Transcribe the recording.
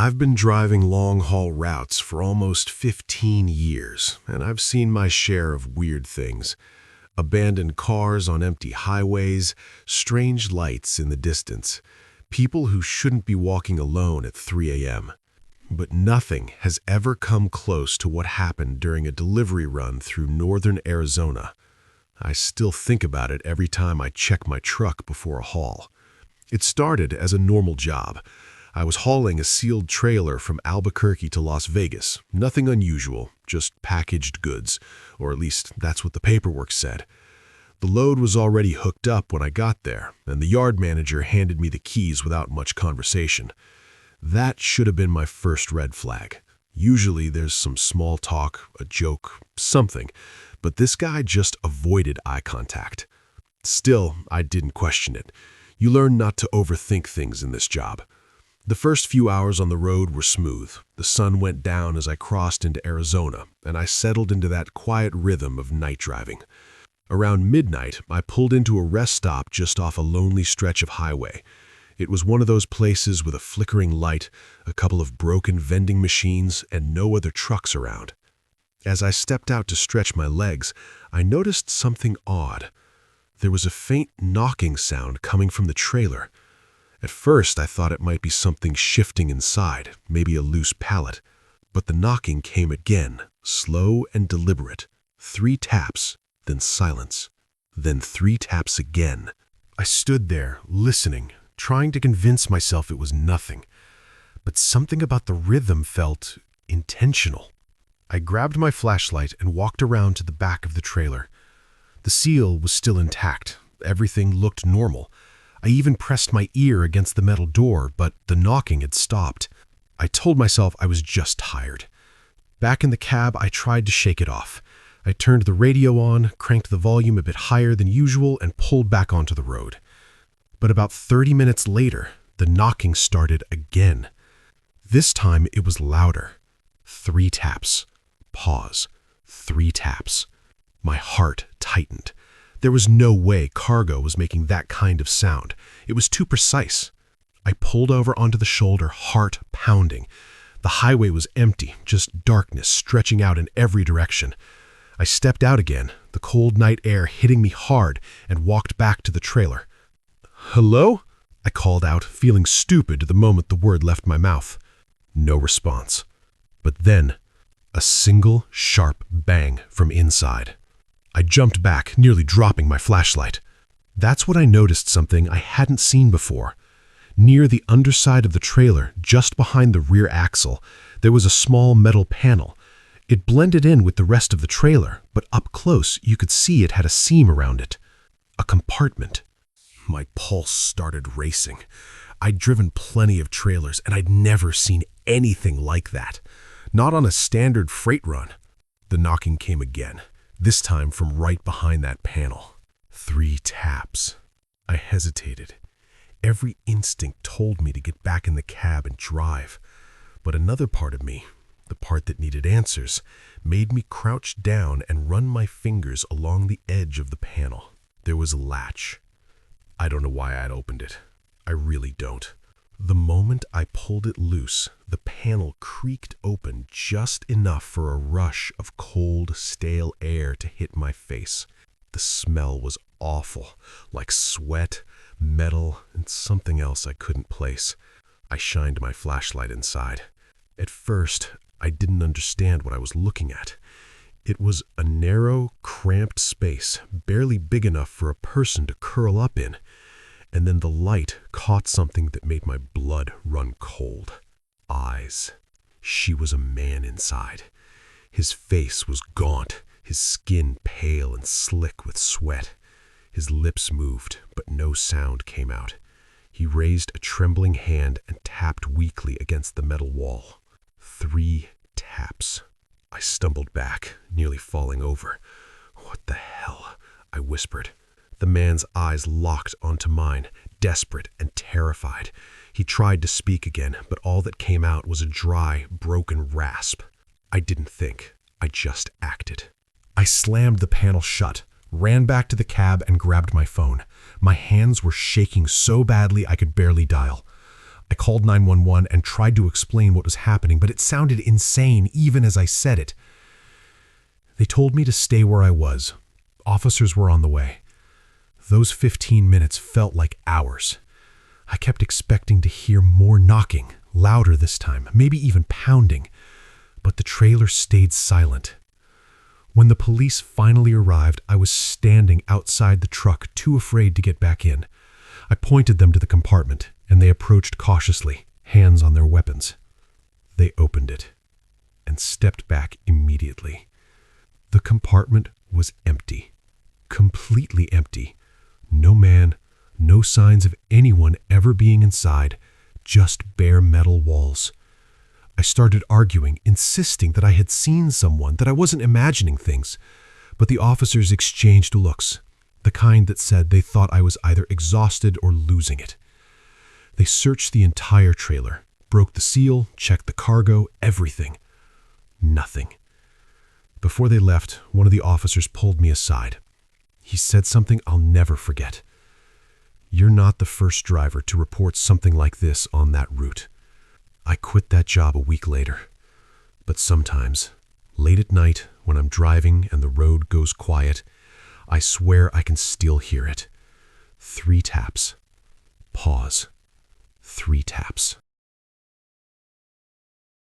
I've been driving long-haul routes for almost 15 years, and I've seen my share of weird things. Abandoned cars on empty highways, strange lights in the distance, people who shouldn't be walking alone at 3 a.m. But nothing has ever come close to what happened during a delivery run through northern Arizona. I still think about it every time I check my truck before a haul. It started as a normal job. I was hauling a sealed trailer from Albuquerque to Las Vegas. Nothing unusual, just packaged goods, or at least that's what the paperwork said. The load was already hooked up when I got there, and the yard manager handed me the keys without much conversation. That should have been my first red flag. Usually there's some small talk, a joke, something, but this guy just avoided eye contact. Still, I didn't question it. You learn not to overthink things in this job. The first few hours on the road were smooth. The sun went down as I crossed into Arizona, and I settled into that quiet rhythm of night driving. Around midnight, I pulled into a rest stop just off a lonely stretch of highway. It was one of those places with a flickering light, a couple of broken vending machines, and no other trucks around. As I stepped out to stretch my legs, I noticed something odd. There was a faint knocking sound coming from the trailer. At first, I thought it might be something shifting inside, maybe a loose pallet. But the knocking came again, slow and deliberate. 3 taps, then silence. Then 3 taps again. I stood there, listening, trying to convince myself it was nothing. But something about the rhythm felt intentional. I grabbed my flashlight and walked around to the back of the trailer. The seal was still intact. Everything looked normal. I even pressed my ear against the metal door, but the knocking had stopped. I told myself I was just tired. Back in the cab, I tried to shake it off. I turned the radio on, cranked the volume a bit higher than usual, and pulled back onto the road. But about 30 minutes later, the knocking started again. This time, it was louder. 3 taps. Pause. 3 taps. My heart tightened. There was no way cargo was making that kind of sound. It was too precise. I pulled over onto the shoulder, heart pounding. The highway was empty, just darkness stretching out in every direction. I stepped out again, the cold night air hitting me hard, and walked back to the trailer. "Hello?" I called out, feeling stupid the moment the word left my mouth. No response. But then, a single sharp bang from inside. I jumped back, nearly dropping my flashlight. That's when I noticed something I hadn't seen before. Near the underside of the trailer, just behind the rear axle, there was a small metal panel. It blended in with the rest of the trailer, but up close you could see it had a seam around it. A compartment. My pulse started racing. I'd driven plenty of trailers, and I'd never seen anything like that. Not on a standard freight run. The knocking came again. This time from right behind that panel. 3 taps. I hesitated. Every instinct told me to get back in the cab and drive. But another part of me, the part that needed answers, made me crouch down and run my fingers along the edge of the panel. There was a latch. I don't know why I'd opened it. I really don't. The moment I pulled it loose, the panel creaked open just enough for a rush of cold, stale air to hit my face. The smell was awful, like sweat, metal, and something else I couldn't place. I shined my flashlight inside. At first, I didn't understand what I was looking at. It was a narrow, cramped space, barely big enough for a person to curl up in. And then the light caught something that made my blood run cold. Eyes. She was a man inside. His face was gaunt, his skin pale and slick with sweat. His lips moved, but no sound came out. He raised a trembling hand and tapped weakly against the metal wall. 3 taps. I stumbled back, nearly falling over. "What the hell?" I whispered. The man's eyes locked onto mine, desperate and terrified. He tried to speak again, but all that came out was a dry, broken rasp. I didn't think. I just acted. I slammed the panel shut, ran back to the cab, and grabbed my phone. My hands were shaking so badly I could barely dial. I called 911 and tried to explain what was happening, but it sounded insane even as I said it. They told me to stay where I was. Officers were on the way. Those 15 minutes felt like hours. I kept expecting to hear more knocking, louder this time, maybe even pounding, but the trailer stayed silent. When the police finally arrived, I was standing outside the truck, too afraid to get back in. I pointed them to the compartment, and they approached cautiously, hands on their weapons. They opened it and stepped back immediately. The compartment was empty, completely empty. No man, no signs of anyone ever being inside, just bare metal walls. I started arguing, insisting that I had seen someone, that I wasn't imagining things. But the officers exchanged looks, the kind that said they thought I was either exhausted or losing it. They searched the entire trailer, broke the seal, checked the cargo, everything. Nothing. Before they left, one of the officers pulled me aside. He said something I'll never forget. "You're not the first driver to report something like this on that route." I quit that job a week later. But sometimes, late at night, when I'm driving and the road goes quiet, I swear I can still hear it. 3 taps. Pause. 3 taps.